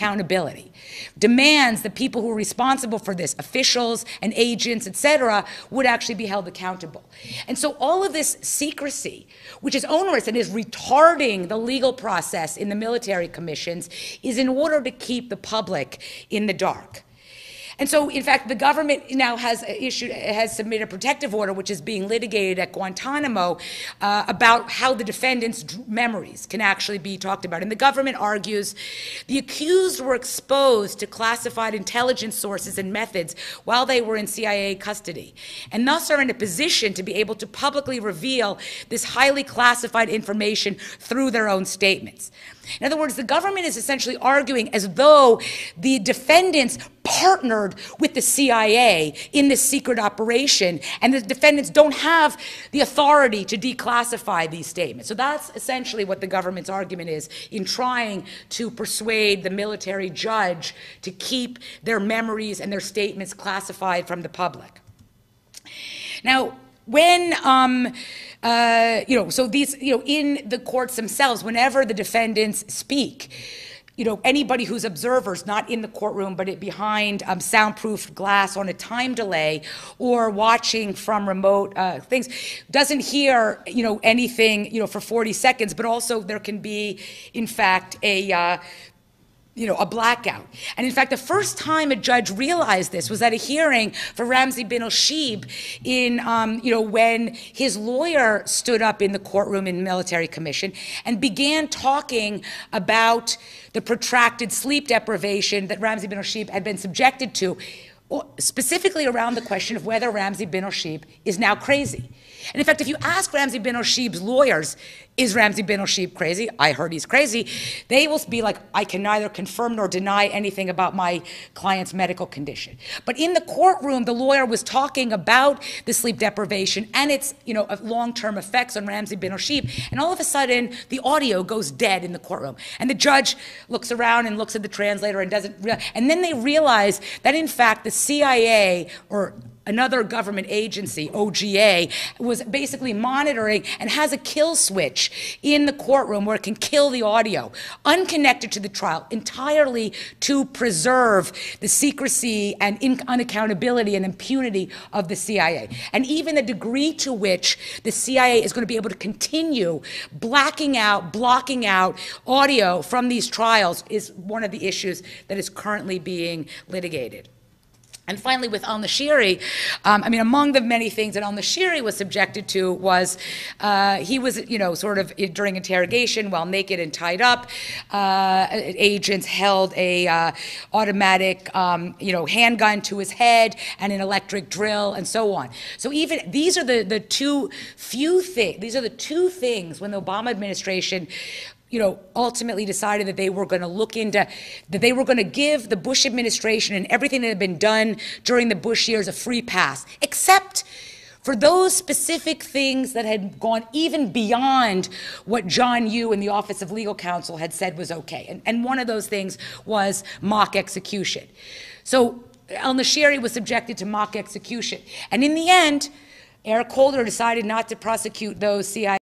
accountability, demands that people who are responsible for this, officials and agents, et cetera, would actually be held accountable. And so all of this secrecy, which is onerous and is retarding the legal process in the military commissions, is in order to keep the public in the dark. And so, in fact, the government now has submitted a protective order, which is being litigated at Guantanamo, about how the defendants' memories can actually be talked about. And the government argues the accused were exposed to classified intelligence sources and methods while they were in CIA custody, and thus are in a position to be able to publicly reveal this highly classified information through their own statements. In other words, the government is essentially arguing as though the defendants partnered with the CIA in this secret operation, and the defendants don't have the authority to declassify these statements. So that's essentially what the government's argument is in trying to persuade the military judge to keep their memories and their statements classified from the public. Now, when, so these, in the courts themselves, whenever the defendants speak, anybody who's observers, not in the courtroom, but behind soundproof glass on a time delay or watching from remote things, doesn't hear, anything, for 40 seconds, but also there can be, in fact, a blackout. And in fact, the first time a judge realized this was at a hearing for Ramzi bin al-Shibh in, when his lawyer stood up in the courtroom in the military commission and began talking about the protracted sleep deprivation that Ramzi bin al-Shibh had been subjected to, specifically around the question of whether Ramzi bin al-Shibh is now crazy. And in fact, if you ask Ramzi bin al-Shibh's lawyers, is Ramzi bin al-Shibh crazy? I heard he's crazy. They will be like, I can neither confirm nor deny anything about my client's medical condition. But in the courtroom, the lawyer was talking about the sleep deprivation and its, long-term effects on Ramzi bin al-Shibh. And all of a sudden, the audio goes dead in the courtroom. And the judge looks around and looks at the translator and and then they realize that, in fact, the CIA, or another government agency, OGA, was basically monitoring and has a kill switch in the courtroom where it can kill the audio, unconnected to the trial, entirely to preserve the secrecy and unaccountability and impunity of the CIA. And even the degree to which the CIA is going to be able to continue blocking out audio from these trials is one of the issues that is currently being litigated. And finally, with al-Nashiri, among the many things that al-Nashiri was subjected to was he was, sort of during interrogation while naked and tied up, agents held a automatic, handgun to his head and an electric drill and so on. So even these are the two things when the Obama administration ultimately decided that they were going to look into, that they were going to give the Bush administration and everything that had been done during the Bush years a free pass, except for those specific things that had gone even beyond what John Yoo in the Office of Legal Counsel had said was okay. And one of those things was mock execution. So al-Nashiri was subjected to mock execution. And in the end, Eric Holder decided not to prosecute those CIA